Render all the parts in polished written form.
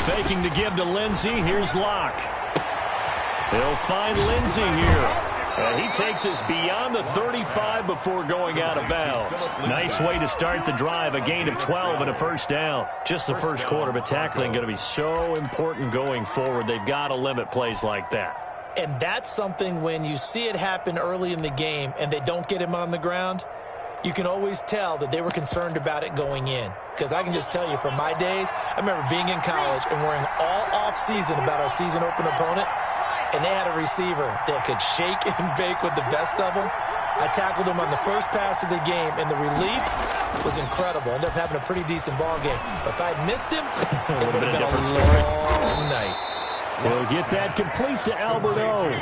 Faking to give to Lindsey. Here's Locke. He'll find Lindsey here. And he takes us beyond the 35 before going out of bounds. Nice way to start the drive. A gain of 12 and a first down. Just the first quarter, but tackling going to be so important going forward. They've got to limit plays like that. And that's something when you see it happen early in the game and they don't get him on the ground, you can always tell that they were concerned about it going in. Because I can just tell you from my days, I remember being in college and worrying all off-season about our season open opponent. And they had a receiver that could shake and bake with the best of them. I tackled him on the first pass of the game, and the relief was incredible. Ended up having a pretty decent ball game. But if I had missed him, it would have been a long night. We'll get that complete to Alberto. 23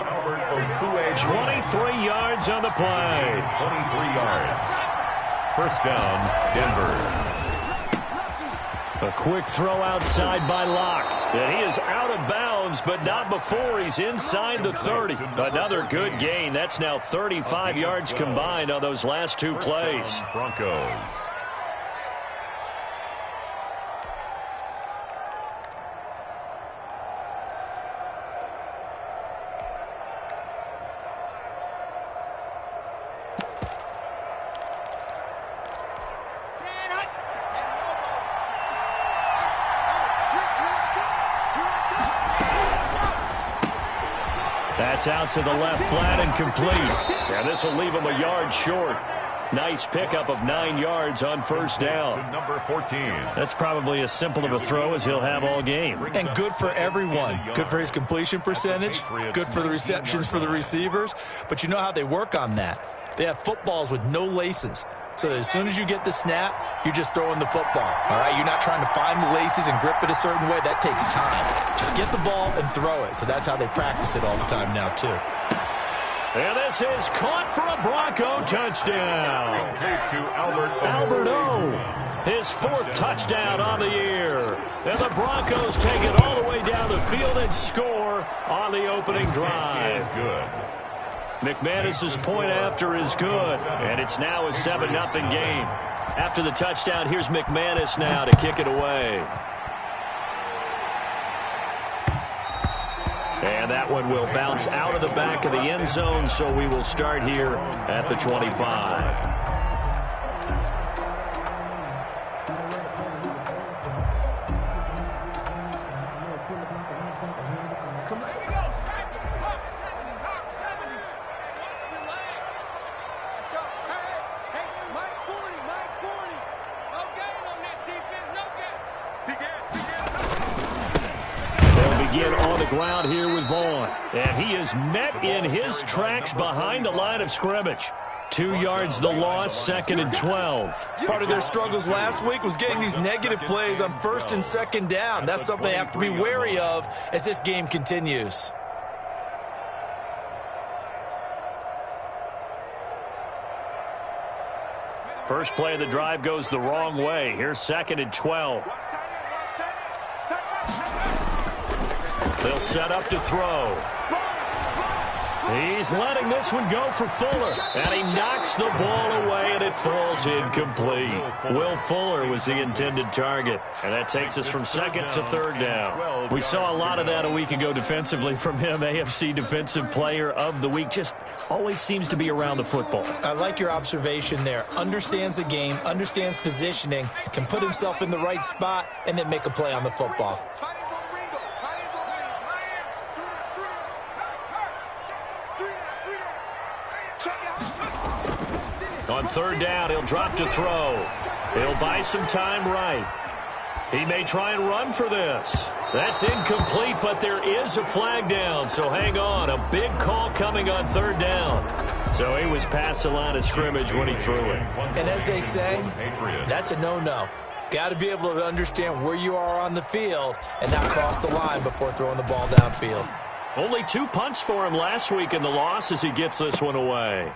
yards on the play. 23 yards. First down, Denver. A quick throw outside by Locke. And he is out of bounds, but not before he's inside the 30. Another good gain. That's now 35 yards combined on those last two plays. Broncos. That's out to the left, flat and complete. Yeah, this will leave him a yard short. Nice pickup of 9 yards on first down. To number 14. That's probably as simple of a throw as he'll have all game. And good for everyone. Good for his completion percentage. Good for the receptions for the receivers. But you know how they work on that. They have footballs with no laces. So that as soon as you get the snap, you're just throwing the football. All right, you're not trying to find the laces and grip it a certain way. That takes time. Just get the ball and throw it. So that's how they practice it all the time now, too. And this is caught for a Bronco touchdown. To Alberto. His fourth touchdown on the year. And the Broncos take it all the way down the field and score on the opening drive. Good. McManus's point after is good, and it's now a 7-0 game. After the touchdown, here's McManus now to kick it away. And that one will bounce out of the back of the end zone, so we will start here at the 25. Ground here with Vaughn, and he is met in his tracks behind the line of scrimmage. 2 yards the loss, 2nd and 12. Part of their struggles last week was getting these negative plays on 1st and 2nd down. That's something they have to be wary of as this game continues. First play of the drive goes the wrong way. Here's 2nd and 12. They'll set up to throw. He's letting this one go for Fuller. And he knocks the ball away, and it falls incomplete. Will Fuller was the intended target. And that takes us from 2nd to 3rd down. We saw a lot of that a week ago defensively from him. AFC Defensive Player of the Week. Just always seems to be around the football. I like your observation there. Understands the game, understands positioning, can put himself in the right spot, and then make a play on the football. On 3rd down, he'll drop to throw. He'll buy some time right. He may try and run for this. That's incomplete, but there is a flag down, so hang on. A big call coming on 3rd down. So he was past the line of scrimmage when he threw it. And as they say, that's a no-no. Got to be able to understand where you are on the field and not cross the line before throwing the ball downfield. Only 2 punts for him last week in the loss as he gets this one away.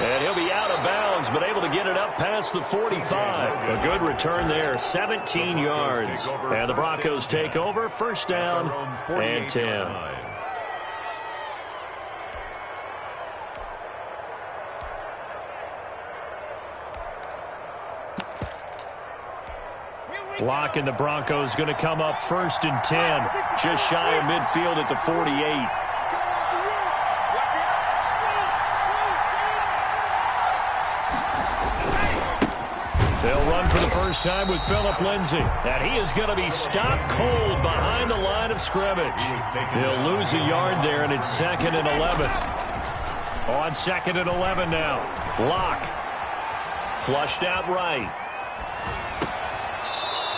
And he'll be out of bounds, but able to get it up past the 45. A good return there, 17 yards. And the Broncos take over, first down and 10. Locke and the Broncos going to come up first and 10. Just shy of midfield at the 48. They'll run for the first time with Phillip Lindsay. And he is going to be stopped cold behind the line of scrimmage. They'll lose a yard there, and it's 2nd and 11. On 2nd and 11 now. Locke. Flushed out right.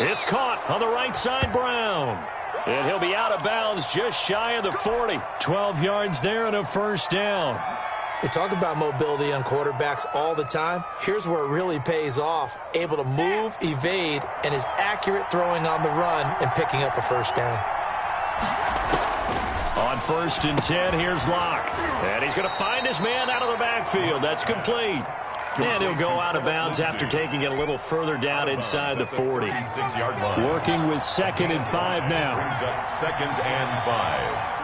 It's caught on the right side, Brown. And he'll be out of bounds just shy of the 40. 12 yards there and a first down. They talk about mobility on quarterbacks all the time. Here's where it really pays off. Able to move, evade, and is accurate throwing on the run and picking up a first down. On 1st and 10, here's Locke. And he's going to find his man out of the backfield. That's complete. And he'll go out of bounds after taking it a little further down inside the 40. Working with 2nd and 5 now. 2nd and 5.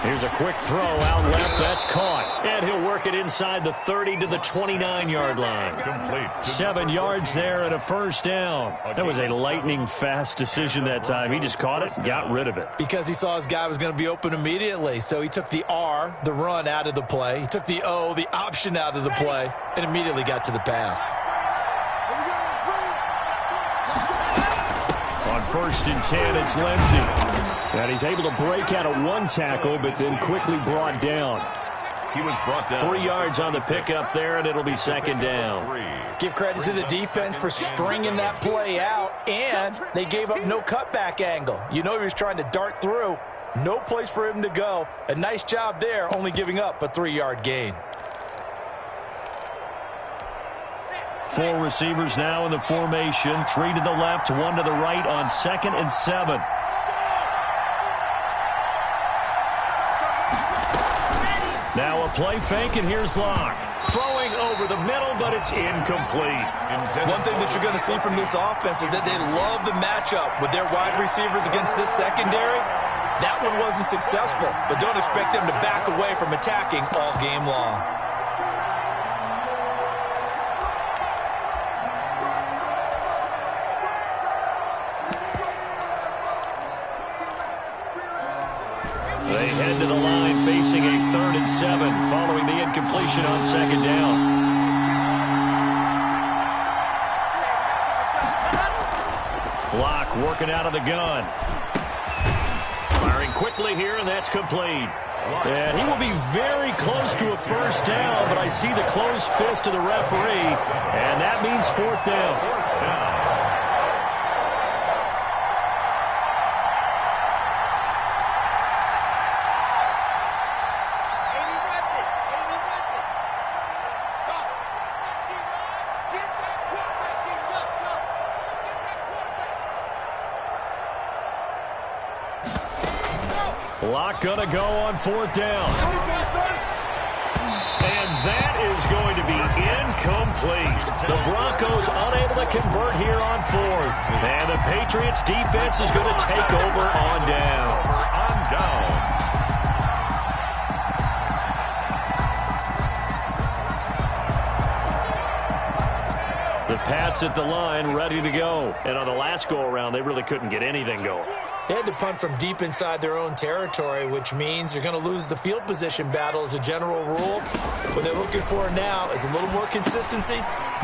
Here's a quick throw out left. That's caught. And he'll work it inside the 30 to the 29-yard line. Complete. 7 yards there and a first down. That was a lightning-fast decision that time. He just caught it and got rid of it. Because he saw his guy was going to be open immediately. So he took the R, the run, out of the play. He took the O, the option, out of the play, and immediately got to the pass. On 1st and 10, it's Lindsay. And he's able to break out of one tackle, but then quickly brought down. He was brought down. 3 yards on the pickup there, and it'll be 2nd down. Give credit to the defense for stringing that play out, and they gave up no cutback angle. You know he was trying to dart through. No place for him to go. A nice job there, only giving up a 3-yard gain. 4 receivers now in the formation. 3 to the left, 1 to the right on 2nd and 7. Now a play fake, and here's Locke. Throwing over the middle, but it's incomplete. One thing that you're going to see from this offense is that they love the matchup with their wide receivers against this secondary. That one wasn't successful, but don't expect them to back away from attacking all game long. They head to the line facing a 3rd and 7 following the incompletion on 2nd down. Locke working out of the gun. Firing quickly here, and that's complete. And he will be very close to a first down, but I see the closed fist of the referee, and that means 4th down. Locke gonna go on 4th down. And that is going to be incomplete. The Broncos unable to convert here on 4th. And the Patriots defense is going to take over on downs. On downs. The Pats at the line ready to go. And on the last go-around, they really couldn't get anything going. They had to punt from deep inside their own territory, which means you're going to lose the field position battle as a general rule. What they're looking for now is a little more consistency,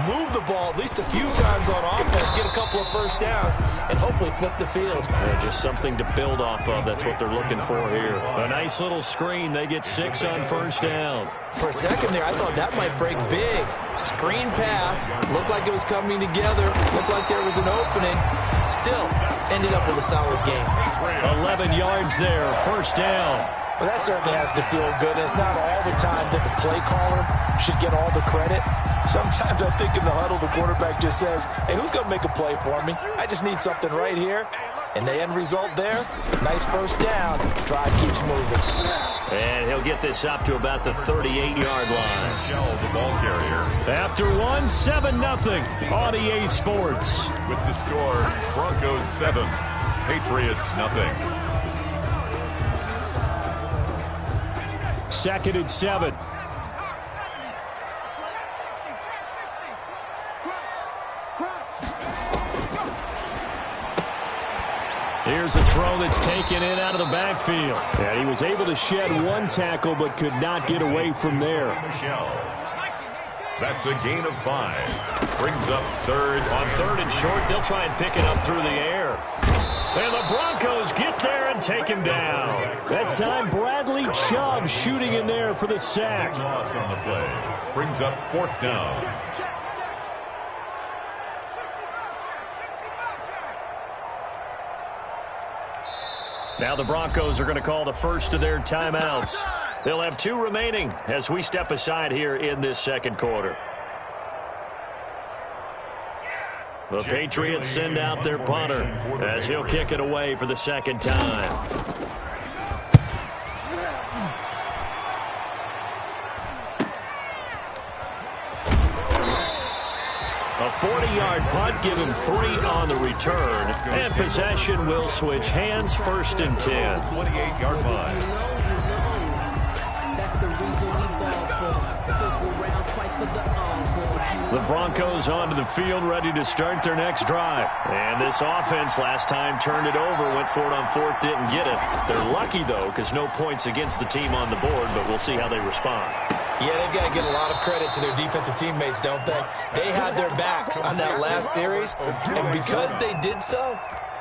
move the ball at least a few times on offense, get a couple of first downs, and hopefully flip the field. Just something to build off of. That's what they're looking for here. A nice little screen. They get 6 on first down. For a second there, I thought that might break big. Screen pass, looked like it was coming together, looked like there was an opening. Still, ended up with a solid game. 11 yards there, first down. Well, that certainly has to feel good. It's not all the time that the play caller should get all the credit. Sometimes I think in the huddle, the quarterback just says, hey, who's going to make a play for me? I just need something right here. And the end result there, nice first down. Drive keeps moving. And he'll get this up to about the 38-yard line. Shell, the ball carrier. After one, 7-0 on EA Sports. With the score, Broncos 7, Patriots 0. 2nd and 7. Here's a throw that's taken in out of the backfield. And he was able to shed one tackle but could not get away from there. That's a gain of 5. Brings up third. On 3rd and short, they'll try and pick it up through the air. And the Broncos get there and take him down. That time, Bradley Chubb shooting in there for the sack. Loss on the play. Brings up 4th down. Now the Broncos are going to call the first of their timeouts. They'll have 2 remaining as we step aside here in this second quarter. The Patriots send out their punter as he'll kick it away for the second time. A 40-yard punt, giving 3 on the return. And possession will switch hands, 1st and 10. 28-yard line. The Broncos onto the field, ready to start their next drive. And this offense last time turned it over, went for it on 4th, didn't get it. They're lucky, though, because no points against the team on the board, but we'll see how they respond. Yeah, they've got to give a lot of credit to their defensive teammates, don't they? They had their backs on that last series, and because they did so,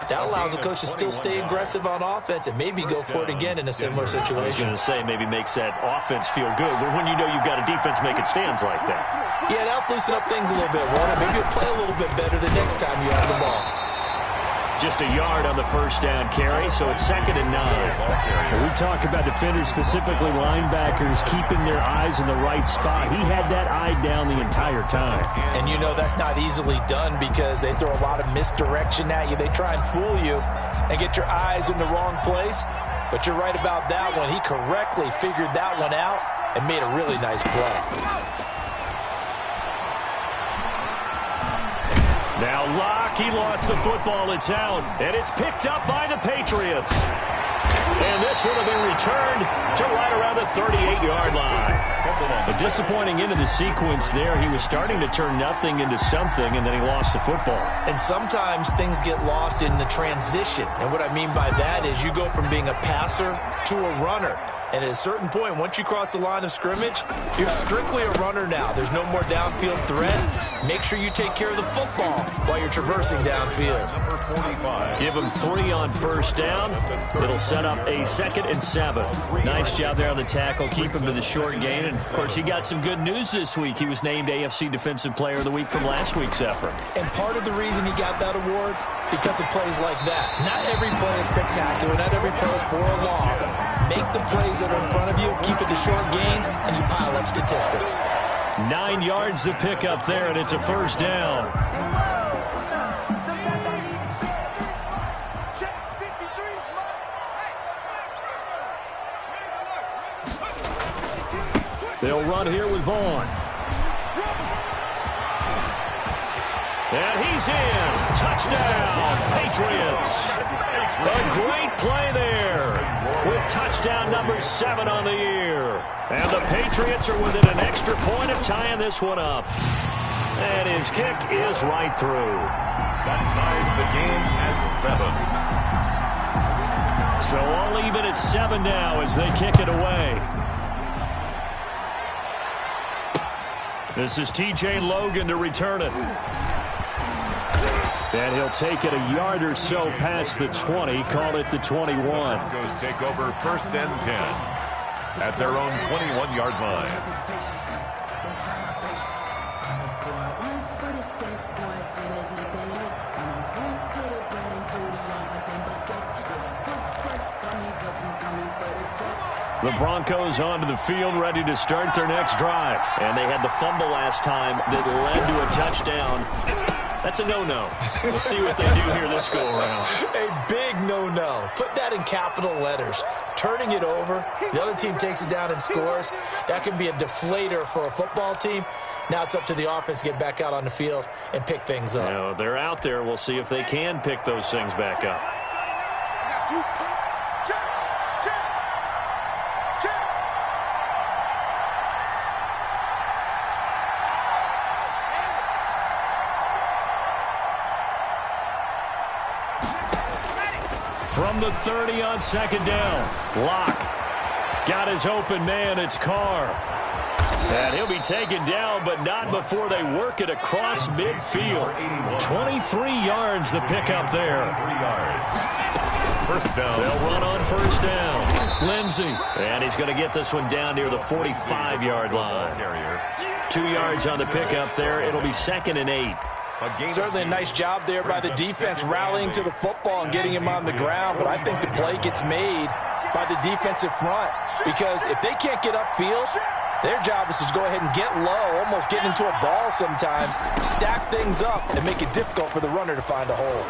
that allows the coach to still stay aggressive on offense and maybe go for it again in a similar situation. I was going to say maybe makes that offense feel good, but when you know you've got a defense making stands like that. Yeah, that'll loosen up things a little bit, won't it? Maybe you'll play a little bit better the next time you have the ball. Just a yard on the first down carry, so it's 2nd and 9. When we talk about defenders, specifically linebackers, keeping their eyes in the right spot. He had that eye down the entire time. And you know that's not easily done because they throw a lot of misdirection at you. They try and fool you and get your eyes in the wrong place. But you're right about that one. He correctly figured that one out and made a really nice play. Now Locke, he lost the football, it's out, and it's picked up by the Patriots. And this would have been returned to right around the 38-yard line. A disappointing end of the sequence there. He was starting to turn nothing into something, and then he lost the football. And sometimes things get lost in the transition. And what I mean by that is you go from being a passer to a runner. And at a certain point, once you cross the line of scrimmage, you're strictly a runner now. There's no more downfield threat. Make sure you take care of the football while you're traversing downfield. Number 45. Give him 3 on first down. It'll set up a 2nd and 7. Nice job there on the tackle. Keep him to the short gain. And, of course, he got some good news this week. He was named AFC Defensive Player of the Week from last week's effort. And part of the reason he got that award, because of plays like that. Not every play is spectacular. Not every play is for a loss. Make the plays that are in front of you, keep it to short gains, and you pile up statistics. 9 yards to pick up there, and it's a first down. They'll run here with Vaughn. And he's in. Touchdown, Patriots. A great play there with touchdown number 7 on the year. And the Patriots are within an extra point of tying this one up. And his kick is right through. That ties the game at 7. So all even at 7 now as they kick it away. This is T.J. Logan to return it. And he'll take it a yard or so past the 20, call it the 21. Broncos take over 1st and 10 at their own 21-yard line. The Broncos onto the field, ready to start their next drive. And they had the fumble last time that led to a touchdown. That's a no-no. We'll see what they do here this go-around. A big no-no. Put that in capital letters. Turning it over, the other team takes it down and scores. That can be a deflator for a football team. Now it's up to the offense to get back out on the field and pick things up. Now, they're out there. We'll see if they can pick those things back up. From the 30 on second down, Locke got his open man. It's Carr. And he'll be taken down, but not before they work it across midfield. 23 yards the pickup there. 3 yards. First down. They'll run on first down. Lindsey. And he's going to get this one down near the 45-yard line. 2 yards on the pickup there. It'll be 2nd and 8. Certainly a nice job there by the defense rallying to the football and getting him on the ground, but I think the play gets made by the defensive front because if they can't get upfield, their job is to go ahead and get low, almost get into a ball sometimes, stack things up, and make it difficult for the runner to find a hole.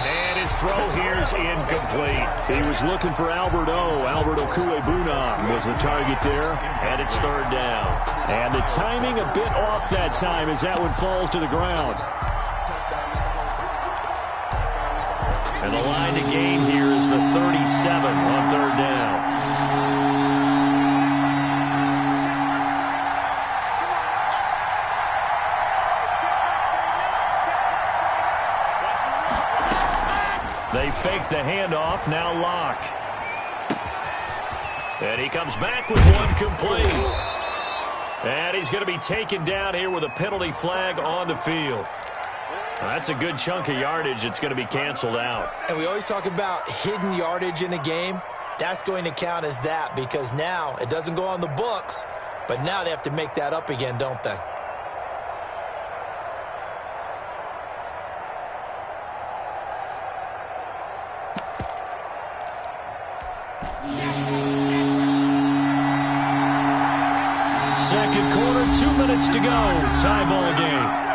And his throw here is incomplete. He was looking for Albert O. Albert Okuebuna was the target there, and it's 3rd down. And the timing a bit off that time as that one falls to the ground. And the line to gain here is the 37 on 3rd down. They fake the handoff, now Locke. And he comes back with one complete. And he's going to be taken down here with a penalty flag on the field. That's a good chunk of yardage. It's going to be canceled out. And we always talk about hidden yardage in a game. That's going to count as that because now it doesn't go on the books, but now they have to make that up again, don't they? Second quarter, 2 minutes to go. Tie ball game.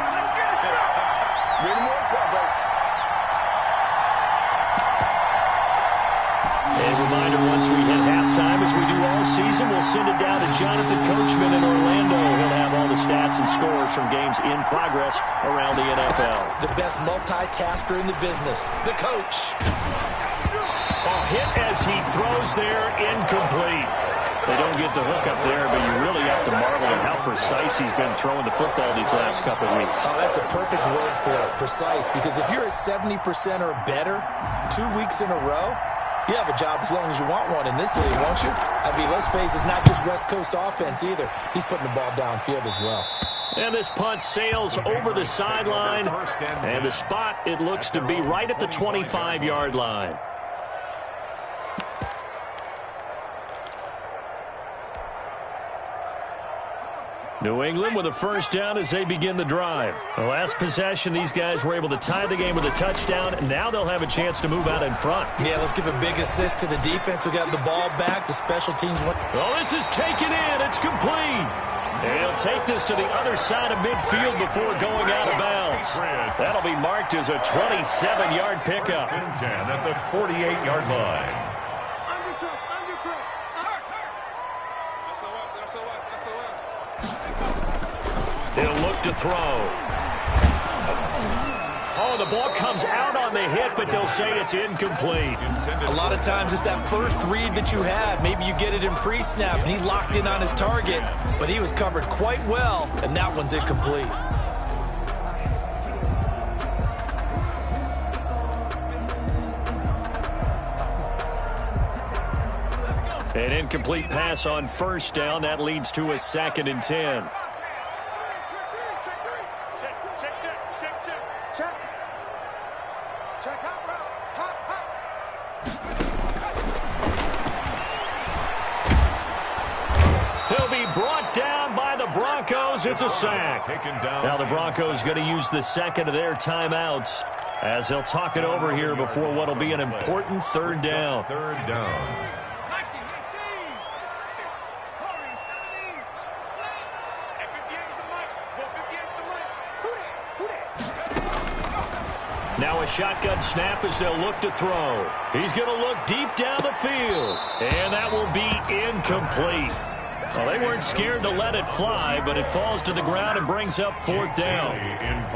A reminder, once we hit halftime, as we do all season, we'll send it down to Jonathan Coachman in Orlando. He'll have all the stats and scores from games in progress around the NFL. The best multitasker in the business, the coach. Hit as he throws there, incomplete. They don't get the hook up there, but you really have to marvel at how precise he's been throwing the football these last couple of weeks. Oh, that's a perfect word for it, precise, because if you're at 70% or better 2 weeks in a row, you have a job as long as you want one in this league, won't you? I mean, let's face it, it's not just West Coast offense either. He's putting the ball downfield as well. And this punt sails over the sideline, and the spot, it looks to be right at the 25-yard line. New England with a first down as they begin the drive. The last possession, these guys were able to tie the game with a touchdown, and now they'll have a chance to move out in front. Yeah, let's give a big assist to the defense who got the ball back. The special teams went. Oh, this is taken in. It's complete. And he'll take this to the other side of midfield before going out of bounds. That'll be marked as a 27-yard pickup. 10 at the 48-yard line. He'll look to throw. Oh, the ball comes out on the hit, but they'll say it's incomplete. A lot of times it's that first read that you have. Maybe you get it in pre-snap, and he locked in on his target, but he was covered quite well, and that one's incomplete. An incomplete pass on first down. That leads to a 2nd and 10. He'll be brought down by the Broncos. It's a sack. Now the Broncos going to use the second of their timeouts as they'll talk it over here before what will be an important 3rd down. 3rd down. Now a shotgun snap as they'll look to throw. He's going to look deep down the field. And that will be incomplete. Well, they weren't scared to let it fly, but it falls to the ground and brings up 4th down.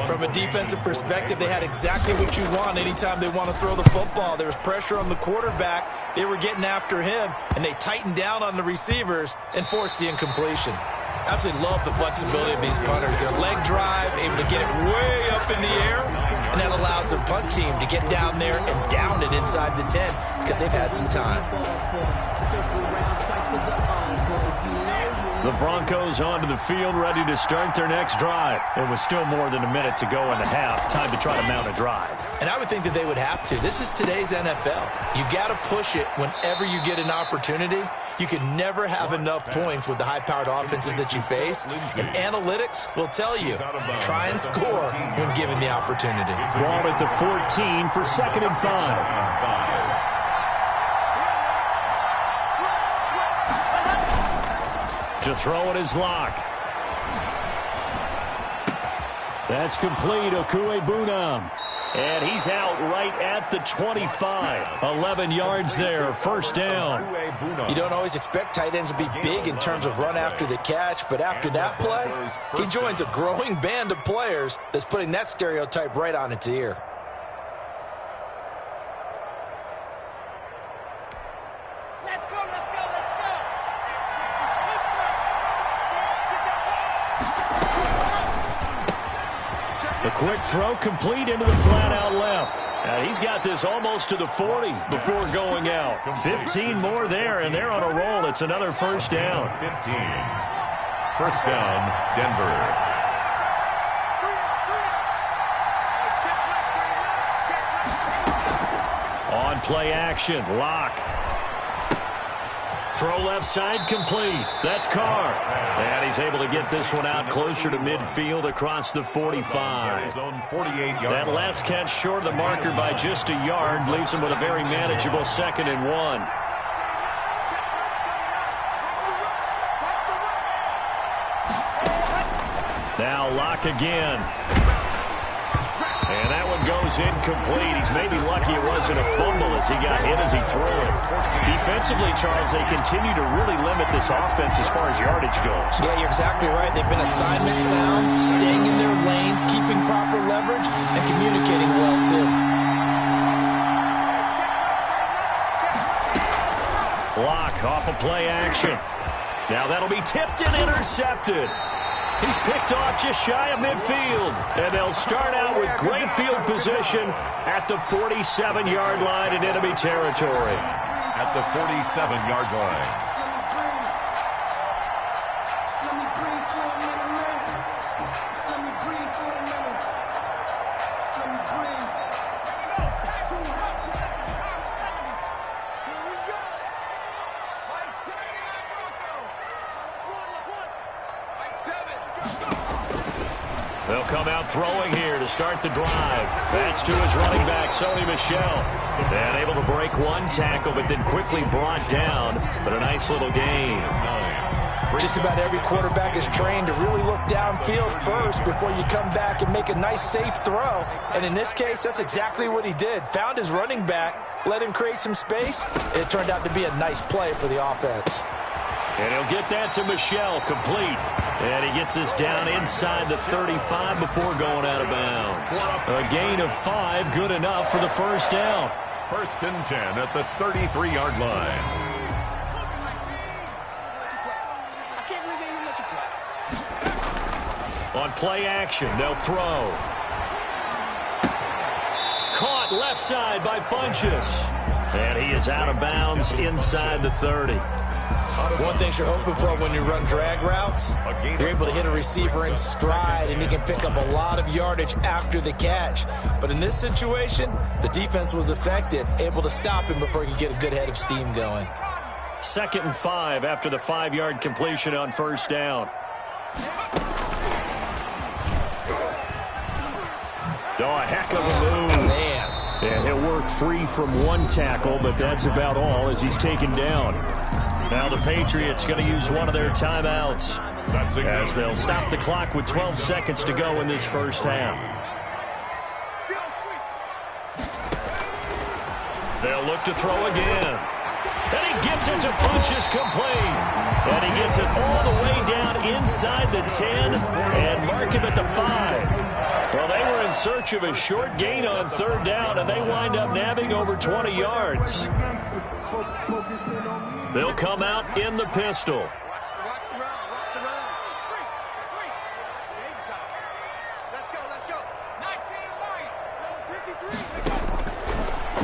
From a defensive perspective, they had exactly what you want anytime they want to throw the football. There was pressure on the quarterback. They were getting after him, and they tightened down on the receivers and forced the incompletion. Absolutely love the flexibility of these punters. Their leg drive, able to get it way up in the air, and that allows the punt team to get down there and down it inside the 10 because they've had some time. The Broncos onto the field, ready to start their next drive. It was still more than a minute to go in the half. Time to try to mount a drive. And I would think that they would have to. This is today's NFL. You got to push it whenever you get an opportunity. You can never have enough points with the high-powered offenses that you face. And analytics will tell you, try and score when given the opportunity. Ball at the 14 for 2nd and 5. To throw it is Locke. That's complete. Okuebunam. And he's out right at the 25. 11 yards there, 1st down. You don't always expect tight ends to be big in terms of run after the catch, but after that play, he joins a growing band of players that's putting that stereotype right on its ear. The quick throw complete into the flat out left. And he's got this almost to the 40 before going out. 15 more there, and they're on a roll. It's another 1st down. 15. 1st down, Denver. On play action, Locke. Throw left side complete. That's Carr. And he's able to get this one out closer to midfield across the 45. That last catch short of the marker by just a yard leaves him with a very manageable 2nd and 1. Now Locke again. And that one goes incomplete. He's maybe lucky it wasn't a fumble as he got hit as he threw it. Defensively, Charles, they continue to really limit this offense as far as yardage goes. Yeah, you're exactly right. They've been assignment sound, staying in their lanes, keeping proper leverage, and communicating well, too. Locke off of play action. Now that'll be tipped and intercepted. He's picked off just shy of midfield. And they'll start out with great field position at the 47-yard line in enemy territory. At the 47-yard line. They'll come out throwing here to start the drive. That's to his running back, Sony Michel. And able to break one tackle, but then quickly brought down. But a nice little gain. Just about every quarterback is trained to really look downfield first before you come back and make a nice, safe throw. And in this case, that's exactly what he did. Found his running back, let him create some space, and it turned out to be a nice play for the offense. And he'll get that to Michel, complete. And he gets this down inside the 35 before going out of bounds. A gain of 5, good enough for the 1st down. 1st and 10 at the 33-yard line. On play action, they'll throw. Caught left side by Funchess. And he is out of bounds inside the 30. One thing you're hoping for when you run drag routes, you're able to hit a receiver in stride, and he can pick up a lot of yardage after the catch. But in this situation, the defense was effective, able to stop him before he could get a good head of steam going. 2nd and 5 after the 5-yard completion on 1st down. Oh, a heck of a move. Man. And he'll work free from one tackle, but that's about all as he's taken down. Now the Patriots going to use one of their timeouts as they'll stop the clock with 12 seconds to go in this 1st half. They'll look to throw again. And he gets it to Funchess complete. And he gets it all the way down inside the 10 and mark him at the 5. Well, they were in search of a short gain on third down, and they wind up nabbing over 20 yards. They'll come out in the pistol.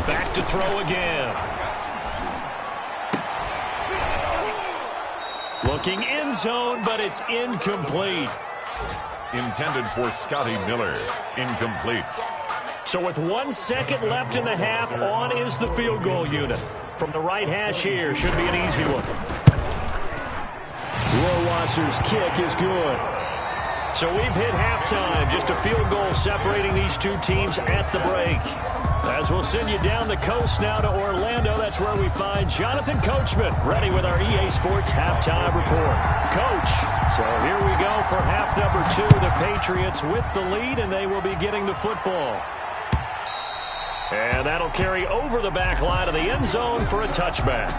Back to throw again. Looking end zone, but it's incomplete. Intended for Scotty Miller. Incomplete. So with 1 second left in the half, on is the field goal unit. From the right hash here, should be an easy one. Rohrwasser's kick is good. So we've hit halftime. Just a field goal separating these two teams at the break. As we'll send you down the coast now to Orlando, that's where we find Jonathan Coachman, ready with our EA Sports halftime report. Coach, so here we go for half number 2. The Patriots with the lead, and they will be getting the football. And that'll carry over the back line of the end zone for a touchback.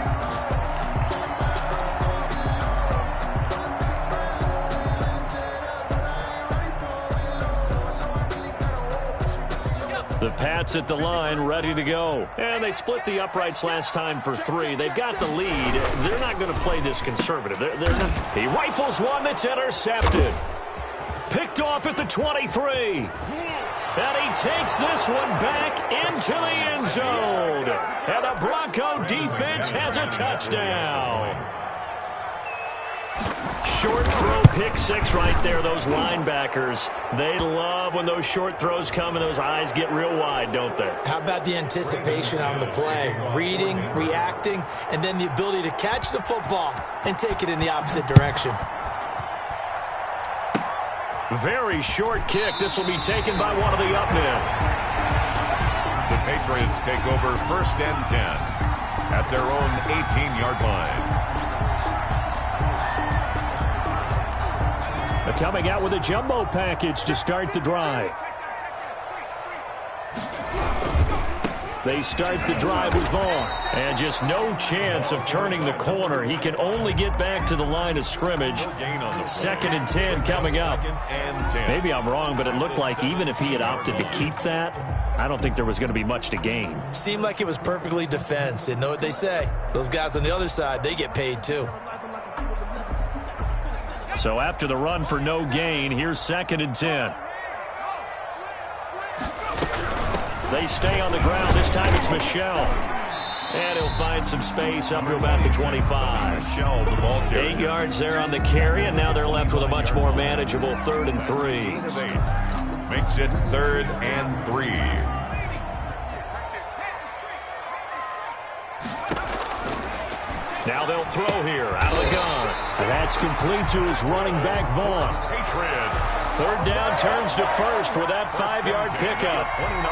The Pats at the line, ready to go. And they split the uprights last time for 3. They've got the lead. They're not going to play this conservative. They're not. He rifles one that's intercepted. Picked off at the 23. And he takes this one back into the end zone. And the Bronco defense has a touchdown. Short throw, pick 6 right there. Those linebackers, they love when those short throws come and those eyes get real wide, don't they? How about the anticipation on the play? Reading, reacting, and then the ability to catch the football and take it in the opposite direction. Very short kick. This will be taken by one of the up men. The Patriots take over 1st and 10 at their own 18-yard line. Coming out with a jumbo package to start the drive. They start the drive with Vaughn. And just no chance of turning the corner. He can only get back to the line of scrimmage. 2nd and 10 coming up. Maybe I'm wrong, but it looked like even if he had opted to keep that, I don't think there was going to be much to gain. Seemed like it was perfectly defense. And know what they say? Those guys on the other side, they get paid too. So after the run for no gain, here's 2nd and 10. They stay on the ground. This time it's Michel. And he'll find some space up to about the 25. 8 yards there on the carry, and now they're left with a much more manageable 3rd and 3. Makes it 3rd and 3. Now they'll throw here out of the gun. That's complete to his running back, Vaughn. Patriots. 3rd down turns to 1st with that 5-yard pickup.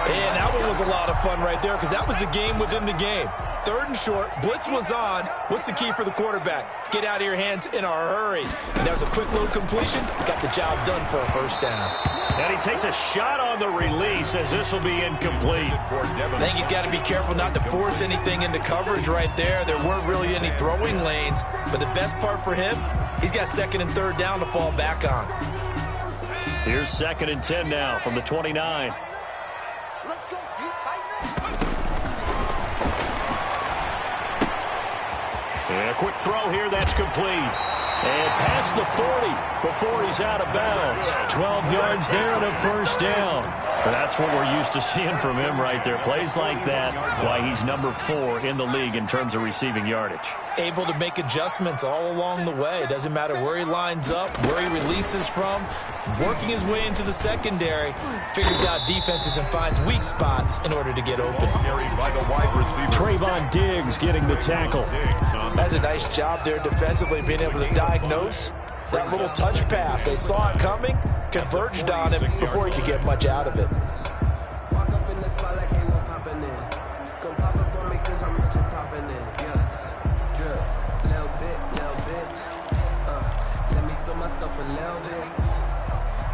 And that one was a lot of fun right there because that was the game within the game. 3rd and short, blitz was on. What's the key for the quarterback? Get out of your hands in a hurry. And that was a quick little completion. Got the job done for a 1st down. And he takes a shot on the release as this will be incomplete. I think he's got to be careful not to force anything into coverage right there. There weren't really any throwing lanes. But the best part for him, he's got 2nd and 3rd down to fall back on. Here's 2nd and 10 now from the 29. Let's go, you tighten it. And a quick throw here, that's complete. And past the 40 before he's out of bounds. 12 yards there and a 1st down. That's what we're used to seeing from him right there. Plays like that, why he's number 4 in the league in terms of receiving yardage. Able to make adjustments all along the way. Doesn't matter where he lines up, where he releases from. Working his way into the secondary. Figures out defenses and finds weak spots in order to get open. By the wide receiver. Trayvon Diggs getting the tackle. That's a nice job there defensively, being able to diagnose that little touch pass. They saw it coming, converged on him before he could get much out of it.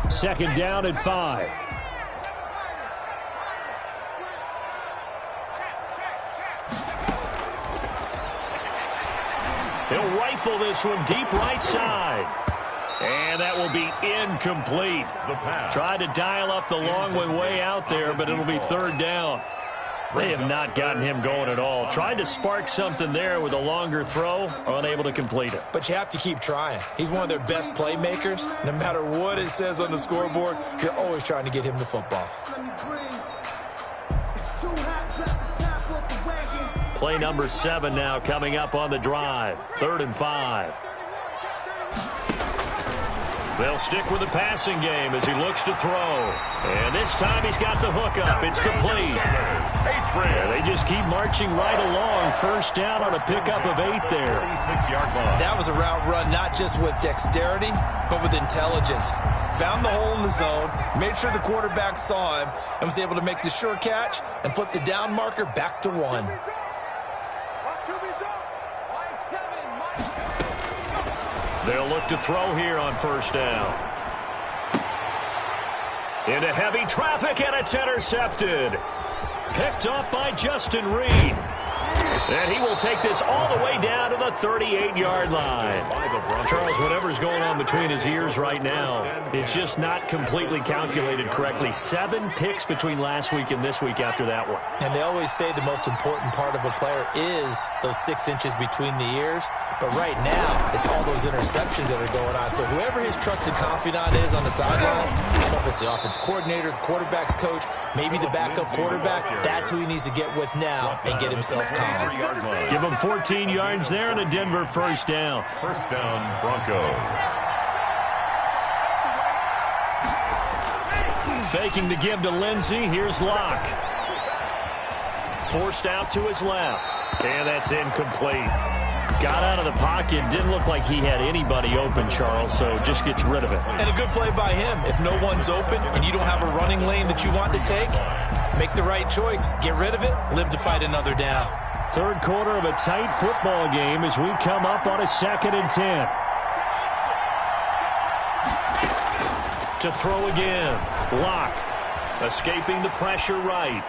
Second down and 5. He'll rifle this one deep right side. And that will be incomplete. Tried to dial up the long way out there, but it'll be third down. They have not gotten him going at all. Tried to spark something there with a longer throw, unable to complete it. But you have to keep trying. He's one of their best playmakers. No matter what it says on the scoreboard, you're always trying to get him the football. Play number 7 now coming up on the drive. 3rd and 5. They'll stick with the passing game as he looks to throw. And this time he's got the hook up. It's complete. Yeah, they just keep marching right along. First down on a pickup of 8 there. That was a route run not just with dexterity, but with intelligence. Found the hole in the zone, made sure the quarterback saw him, and was able to make the sure catch and flip the down marker back to 1. They'll look to throw here on first down. Into heavy traffic, and it's intercepted. Picked up by Justin Reed. And he will take this all the way down to the 38-yard line. Charles, whatever's going on between his ears right now, it's just not completely calculated correctly. 7 picks between last week and this week after that one. And they always say the most important part of a player is those 6 inches between the ears. But right now, it's all those interceptions that are going on. So whoever his trusted confidant is on the sidelines, I don't know if it's the offensive coordinator, the quarterback's coach, maybe the backup quarterback, that's who he needs to get with now and get himself calm. Give him 14 yards there and a Denver first down. First down, Broncos. Faking the give to Lindsey. Here's Locke. Forced out to his left. And that's incomplete. Got out of the pocket. Didn't look like he had anybody open, Charles, so just gets rid of it. And a good play by him. If no one's open and you don't have a running lane that you want to take, make the right choice. Get rid of it. Live to fight another down. Third quarter of a tight football game as we come up on a 2nd and 10. To throw again. Locke escaping the pressure right.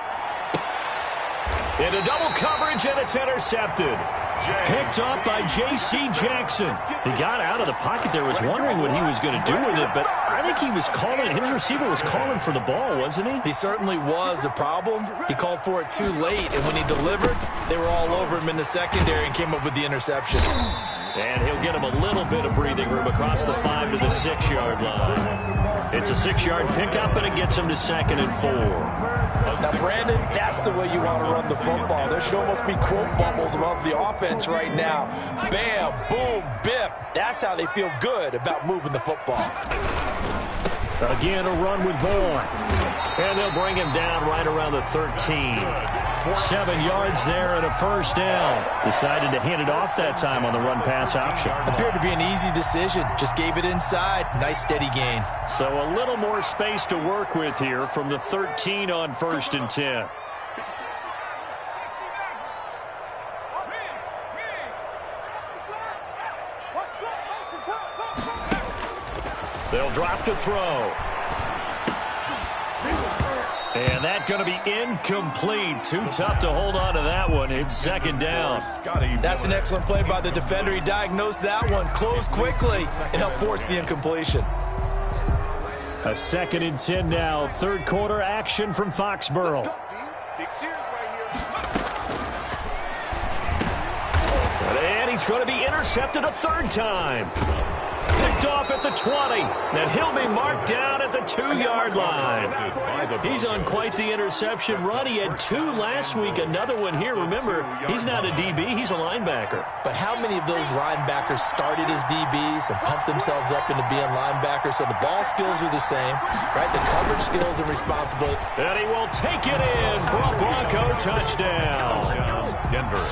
Into double coverage, and it's intercepted. Picked up by J.C. Jackson. He got out of the pocket there, was wondering what he was going to do with it, but I think he was calling, his receiver was calling for the ball, wasn't he? He certainly was. The problem, he called for it too late, and when he delivered, they were all over him in the secondary and came up with the interception. And he'll get him a little bit of breathing room across the 5 to the 6-yard line. It's a 6-yard pickup, and it gets him to 2nd and 4. Now, Brandon, that's the way you want to run the football. There should almost be quote bubbles above the offense right now. Bam, boom, biff. That's how they feel good about moving the football. Again, a run with Vaughn. And they'll bring him down right around the 13. 7 yards there and a first down. Decided to hand it off that time on the run-pass option. Appeared to be an easy decision. Just gave it inside. Nice steady gain. So a little more space to work with here from the 13 on 1st and 10. They'll drop to throw. And that's going to be incomplete. Too tough to hold on to that one. It's 2nd down. That's an excellent play by the defender. He diagnosed that one, closed quickly, and helped force the incompletion. A 2nd and 10 now. 3rd quarter action from Foxborough. And he's going to be intercepted a 3rd time. Picked off at the 20, and he'll be marked down at the 2-yard line. He's on quite the interception run. He had 2 last week, another one here. Remember, he's not a DB, he's a linebacker. But how many of those linebackers started as DBs and pumped themselves up into being linebackers? So the ball skills are the same, right? The coverage skills and responsibility. And he will take it in for a Bronco touchdown.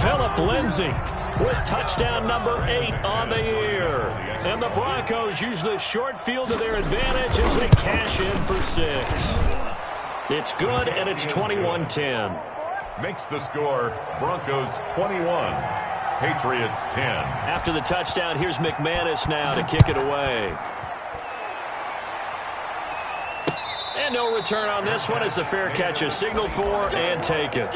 Philip Lindsay with touchdown number 8 on the year. And the Broncos use the short field to their advantage as they cash in for 6. It's good, and it's 21-10. Makes the score Broncos 21, Patriots 10. After the touchdown, here's McManus now to kick it away. And no return on this one as the fair catch is signaled for and taken.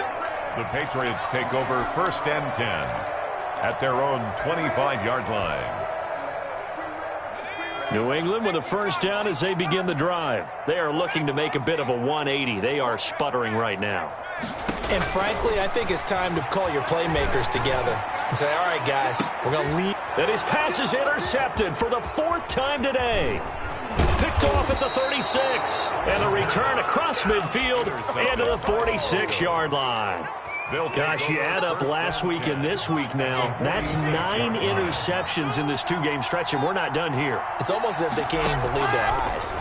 The Patriots take over 1st and 10. at their own 25-yard line. New England with a first down as they begin the drive. They are looking to make a bit of a 180. They are sputtering right now. And frankly, I think it's time to call your playmakers together and say, all right, guys, we're going to lead. And his pass is intercepted for the 4th time today. Picked off at the 36. And a return across midfield into the 46-yard line. Gosh, you add up last week and this week now, that's 9 interceptions in this 2-game stretch, and we're not done here. It's almost as if they can't even believe their eyes.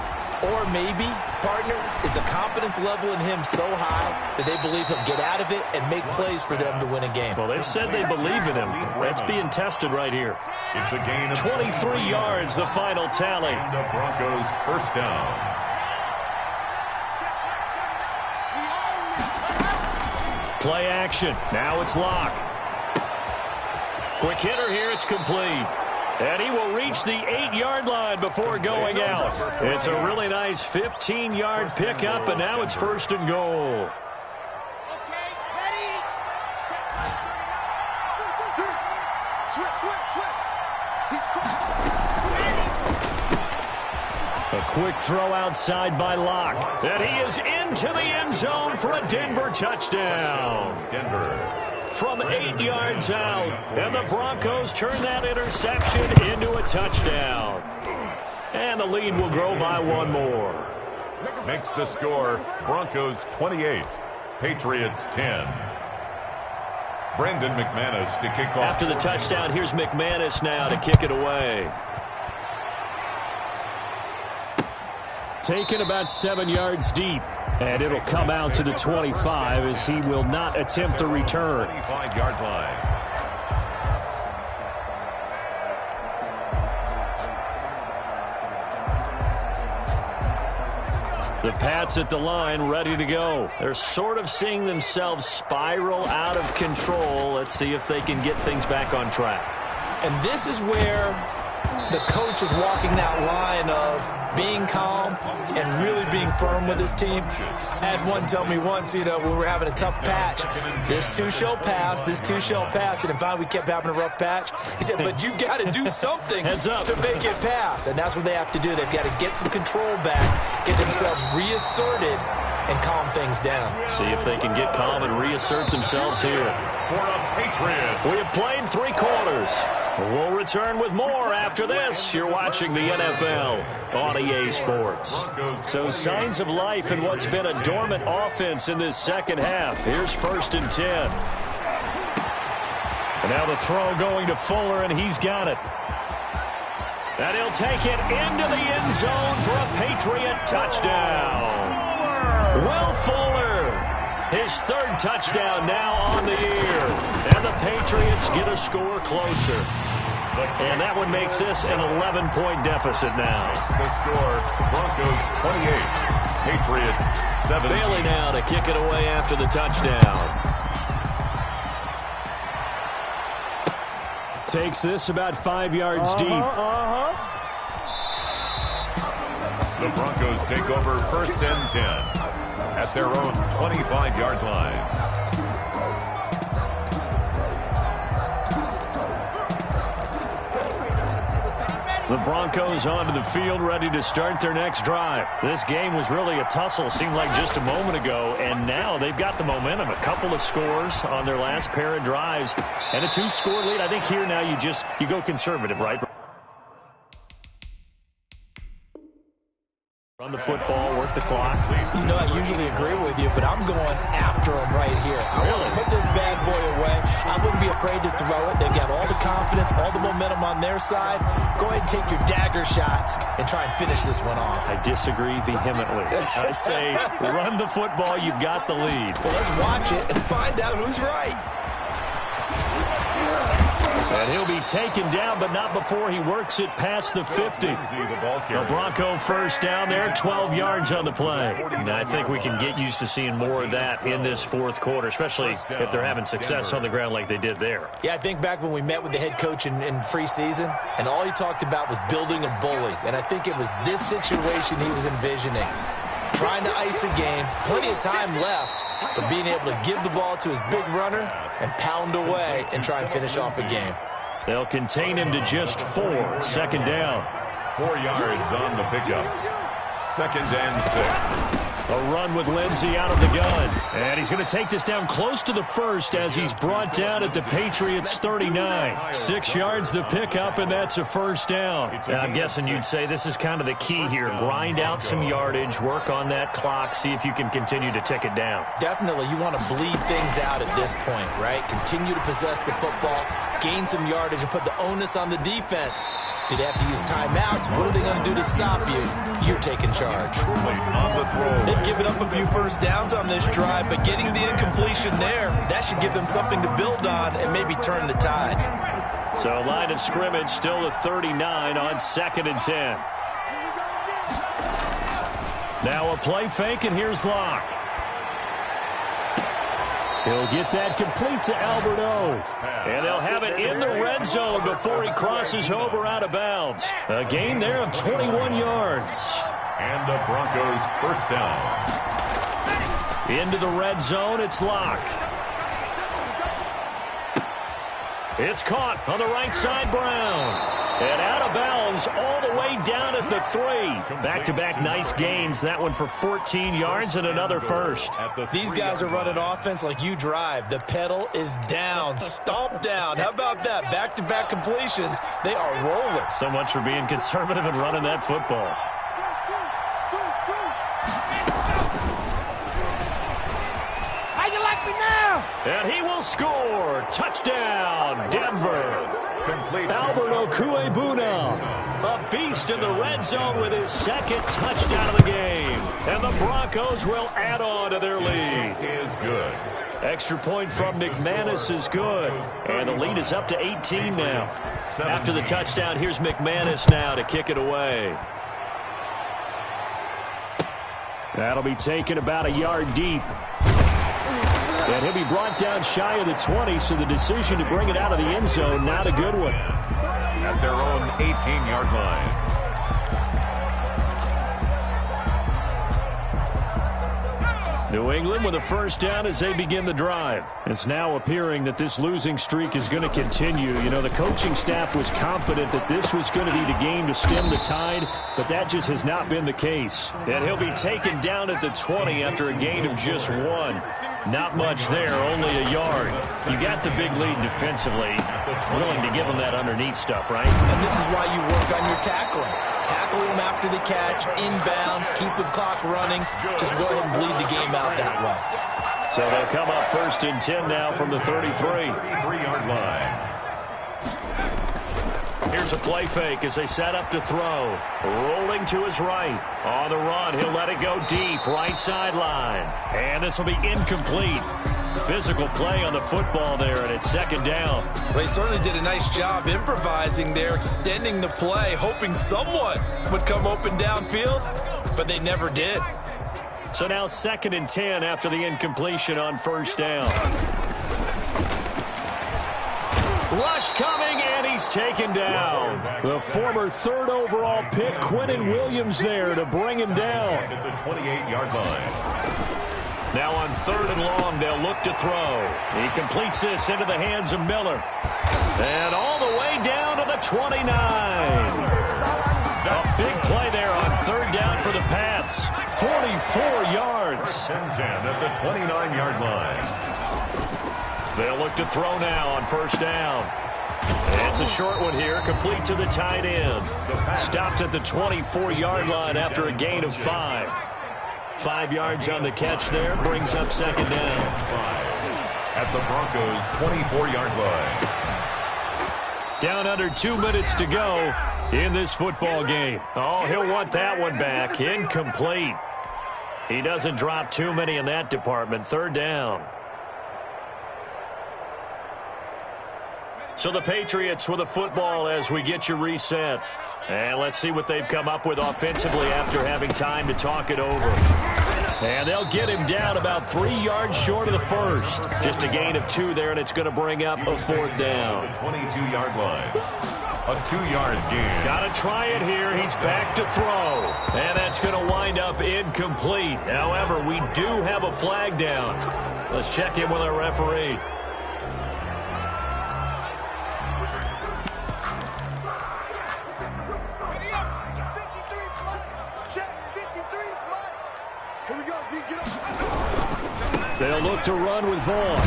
Or maybe, partner, is the confidence level in him so high that they believe he'll get out of it and make plays for them to win a game. Well, they've said they believe in him. That's being tested right here. It's a gain of 23 yards, the final tally. And the Broncos first down. Play action. Now it's Locke. Quick hitter here. It's complete. And he will reach the 8-yard line before going out. It's a really nice 15-yard pickup, and now it's 1st and goal. Okay, ready. Switch. A quick throw outside by Locke. And he is into the end zone for a Denver touchdown. Denver. From 8 yards out. And the Broncos turn that interception into a touchdown. And the lead will grow by 1 more. Makes the score Broncos 28, Patriots 10. Brendan McManus to kick off. After the touchdown, here's McManus now to kick it away. Taken about 7 yards deep. And it'll come out to the 25 as he will not attempt a return. 25-yard line. The Pats at the line, ready to go. They're sort of seeing themselves spiral out of control. Let's see if they can get things back on track. And this is where the coach is walking that line of being calm and really being firm with his team. I had one tell me once, when we were having a tough patch, this too shall pass, this too shall pass. And finally we kept having a rough patch. He said, but you got to do something to make it pass. And that's what they have to do. They've got to get some control back, get themselves reasserted, and calm things down. See if they can get calm and reassert themselves here. For a Patriots. We have played 3 quarters. We'll return with more after this. You're watching the NFL on EA Sports. So signs of life in what's been a dormant offense in this second half. Here's 1st and 10. And now the throw going to Fuller, and he's got it. And he'll take it into the end zone for a Patriot touchdown. Will Fuller, his 3rd touchdown now on the year. And the Patriots get a score closer. And that one makes this an 11-point deficit now. The score, Broncos 28, Patriots 7. Bailey now to kick it away after the touchdown. Takes this about 5 yards deep. The Broncos take over 1st and 10 at their own 25-yard line. The Broncos onto the field, ready to start their next drive. This game was really a tussle, seemed like just a moment ago, and now they've got the momentum. A couple of scores on their last pair of drives, and a 2-score lead. I think here now you go conservative, right? Run the football, work the clock. I usually agree with you, but I'm going after them right here. I want to put this bad boy away. I wouldn't be afraid to throw it. They've got all the confidence, all the momentum on their side. Go ahead and take your dagger shots and try and finish this one off. I disagree vehemently. I say run the football. You've got the lead. Well, let's watch it and find out who's right. And he'll be taken down, but not before he works it past the 50. The Bronco first down there, 12 yards on the play. And I think we can get used to seeing more of that in this 4th quarter, especially if they're having success on the ground like they did there. Yeah, I think back when we met with the head coach in preseason, and all he talked about was building a bully. And I think it was this situation he was envisioning. trying to ice a game, plenty of time left, but being able to give the ball to his big runner and pound away and try and finish off a game. They'll contain him to just 4. Second down. 4 yards on the pickup. 2nd and 6. A run with Lindsey out of the gun. And he's going to take this down close to the first as he's brought down at the Patriots 39. 6 yards the pickup, and that's a first down. Now, I'm guessing you'd say this is kind of the key here. Grind out some yardage, work on that clock, see if you can continue to tick it down. Definitely, you want to bleed things out at this point, right? Continue to possess the football, gain some yardage, and put the onus on the defense. Do they have to use timeouts? What are they going to do to stop you? You're taking charge. They've given up a few first downs on this drive, but getting the incompletion there, that should give them something to build on and maybe turn the tide. So line of scrimmage still the 39 on 2nd and 10. Now a play fake, and here's Locke. He'll get that complete to Alberto. And they'll have it in the red zone before he crosses over out of bounds. A gain there of 21 yards. And the Broncos first down. Into the red zone, it's Locke. It's caught on the right side, Brown. And out of bounds all the way down at the 3. Back-to-back nice gains. That one for 14 yards and another first. These guys are running offense like you drive. The pedal is down, stomp down. How about that? Back-to-back completions. They are rolling. So much for being conservative and running that football. How you like me now? And he will score. Touchdown, Denver. Alberto Cuebuna, a beast in the red zone with his 2nd touchdown of the game. And the Broncos will add on to their lead. Is good. Extra point from McManus is good. And the lead is up to 18 now. After the touchdown, here's McManus now to kick it away. That'll be taken about a yard deep. And he'll be brought down shy of the 20, so the decision to bring it out of the end zone, not a good one. At their own 18-yard line. New England with a first down as they begin the drive. It's now appearing that this losing streak is going to continue. You know, the coaching staff was confident that this was going to be the game to stem the tide, but that just has not been the case. And he'll be taken down at the 20 after a gain of just 1. Not much there, only a yard. You got the big lead defensively. Willing to give them that underneath stuff, right? And this is why you work on your tackling. Tackle him after the catch, inbounds, keep the clock running. Just go ahead and bleed the game out that way. So they'll come up 1st and 10 now from the 33. 3-yard line. Here's a play fake as they set up to throw. Rolling to his right. On the run, he'll let it go deep, right sideline. And this will be incomplete. Physical play on the football there, and it's 2nd down. Well, he certainly did a nice job improvising there, extending the play, hoping someone would come open downfield, but they never did. So now 2nd and 10 after the incompletion on 1st down. Rush coming, and he's taken down. The former 3rd overall pick, Quinnen Williams, there to bring him down. At the 28-yard line. Now on 3rd and long, they'll look to throw. He completes this into the hands of Miller. And all the way down to the 29. A big play there on 3rd down for the Pats. 44 yards. 10-10 at the 29-yard line. They'll look to throw now on 1st down. It's a short one here, complete to the tight end. Stopped at the 24-yard line after a gain of 5. 5 yards on the catch there, brings up 2nd down. At the Broncos' 24-yard line. Down under 2 minutes to go in this football game. Oh, he'll want that one back. Incomplete. He doesn't drop too many in that department. 3rd down. So the Patriots with a football as we get you reset. And let's see what they've come up with offensively after having time to talk it over. And they'll get him down about 3 yards short of the first. Just a gain of 2 there, and it's going to bring up a 4th down. The 22-yard line. A 2-yard gain. Got to try it here. He's back to throw. And that's going to wind up incomplete. However, we do have a flag down. Let's check in with our referee. They'll look to run with Vaughn.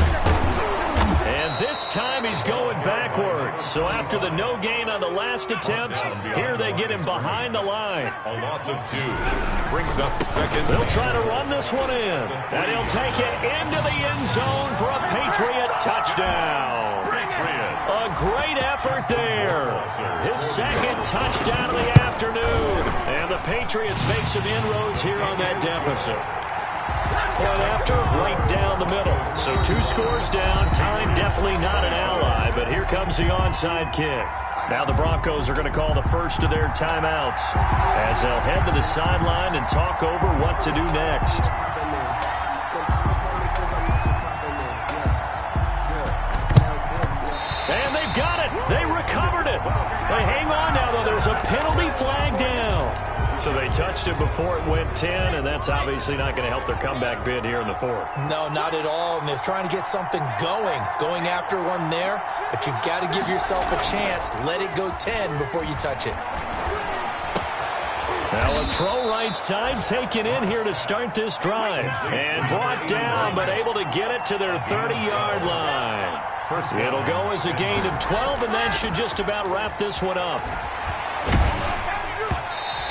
And this time he's going backwards. So after the no gain on the last attempt, here they get him behind the line. A loss of 2. Brings up second. They'll try to run this one in. And he'll take it into the end zone for a Patriot touchdown. A great effort there. His second touchdown of the afternoon. And the Patriots make some inroads here on that deficit. Point after, right down the middle. So 2 scores down. Time definitely not an ally, but here comes the onside kick. Now the Broncos are going to call the first of their timeouts as they'll head to the sideline and talk over what to do next. And they've got it. They recovered it. They hang on now, though. There's a penalty flag down. So they touched it before it went 10, and that's obviously not going to help their comeback bid here in the 4th. No, not at all. And they're trying to get something going after one there. But you've got to give yourself a chance. Let it go 10 before you touch it. Now a throw right side taken in here to start this drive. And brought down, but able to get it to their 30-yard line. It'll go as a gain of 12, and that should just about wrap this one up.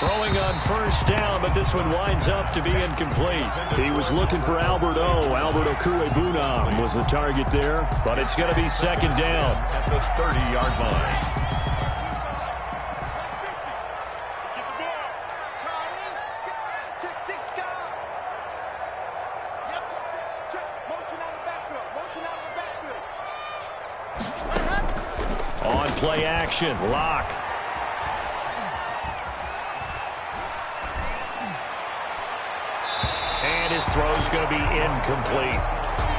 Throwing on first down, but this one winds up to be incomplete. He was looking for Albert O. Albert Okuebunam was the target there, but it's going to be second down. At the 30-yard line. On play action, Locke. And his throw's going to be incomplete.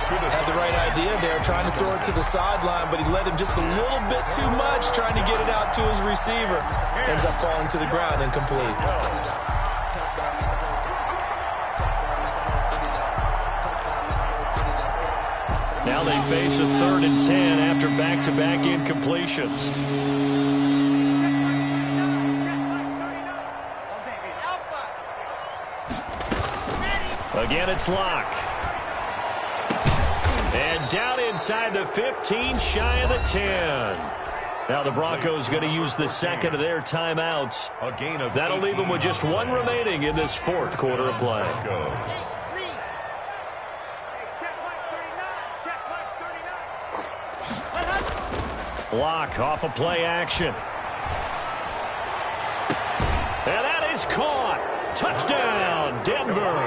Had the right idea there, trying to throw it to the sideline, but he led him just a little bit too much, trying to get it out to his receiver. Ends up falling to the ground, incomplete. Now they face a 3rd and 10 after back-to-back incompletions. Again, it's Locke. And down inside the 15, shy of the 10. Now the Broncos going to use the second of their timeouts. That'll leave them with just 1 remaining in this 4th quarter of play. Locke off of play action. And that is caught. Touchdown, Denver.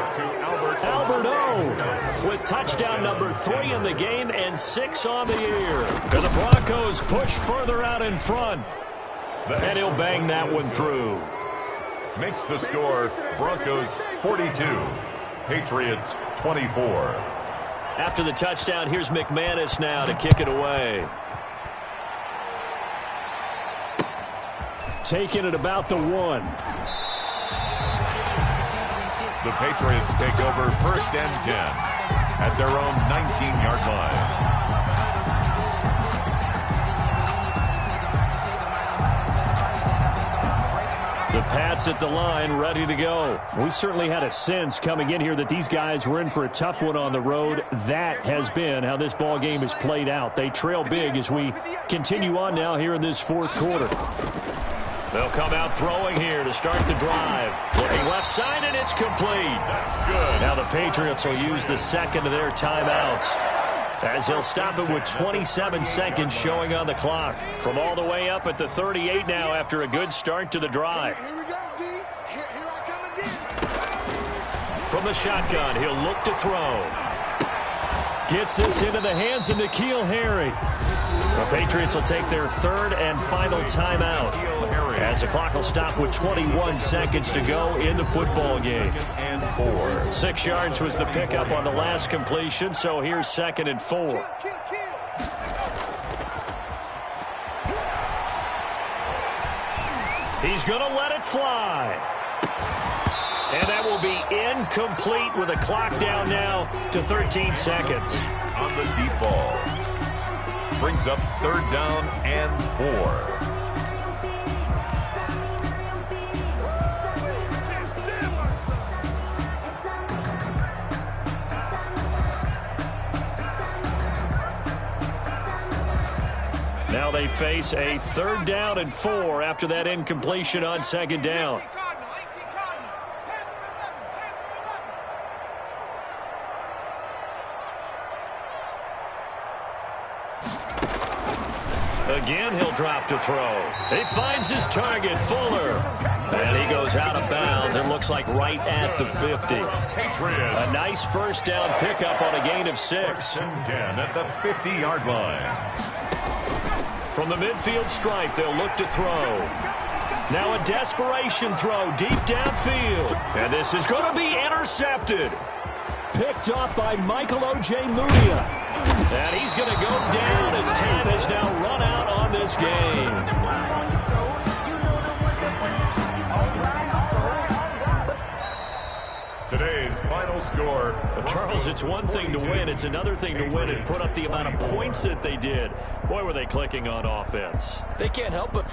Albert O. with touchdown number 3 in the game and 6 on the year. And the Broncos push further out in front. And he'll bang that one through. Makes the score Broncos 42, Patriots 24. After the touchdown, here's McManus now to kick it away. Taking it about the 1. The Patriots take over 1st and 10 at their own 19-yard line. The Pats at the line, ready to go. We certainly had a sense coming in here that these guys were in for a tough one on the road. That has been how this ball game has played out. They trail big as we continue on now here in this 4th quarter. They'll come out throwing here to start the drive. Looking left side, and it's complete. That's good. Now the Patriots will use the second of their timeouts as they'll stop it with 27 seconds showing on the clock. From all the way up at the 38 now after a good start to the drive. Here we go, D. Here I come again. From the shotgun, he'll look to throw. Gets this into the hands of N'Keal Harry. The Patriots will take their 3rd and final timeout as the clock will stop with 21 seconds to go in the football game. 6 yards was the pickup on the last completion, so here's 2nd and 4. He's going to let it fly. And that will be incomplete with a clock down now to 13 seconds. On the deep ball. Brings up 3rd down and 4. Now they face a 3rd down and 4 after that incompletion on 2nd down. Again, he'll drop to throw. He finds his target, Fuller. And he goes out of bounds. It looks like right at the 50. A nice 1st down pickup on a gain of 6. 10 at the 50-yard line. From the midfield stripe, they'll look to throw. Now a desperation throw deep downfield. And this is going to be intercepted. Picked off by Michael O.J. Mudia. And he's going to go down as time has now run out on this game. Today's final score. But Charles, it's one thing to win. It's another thing to win and put up the amount of points that they did. Boy, were they clicking on offense. They can't help but feel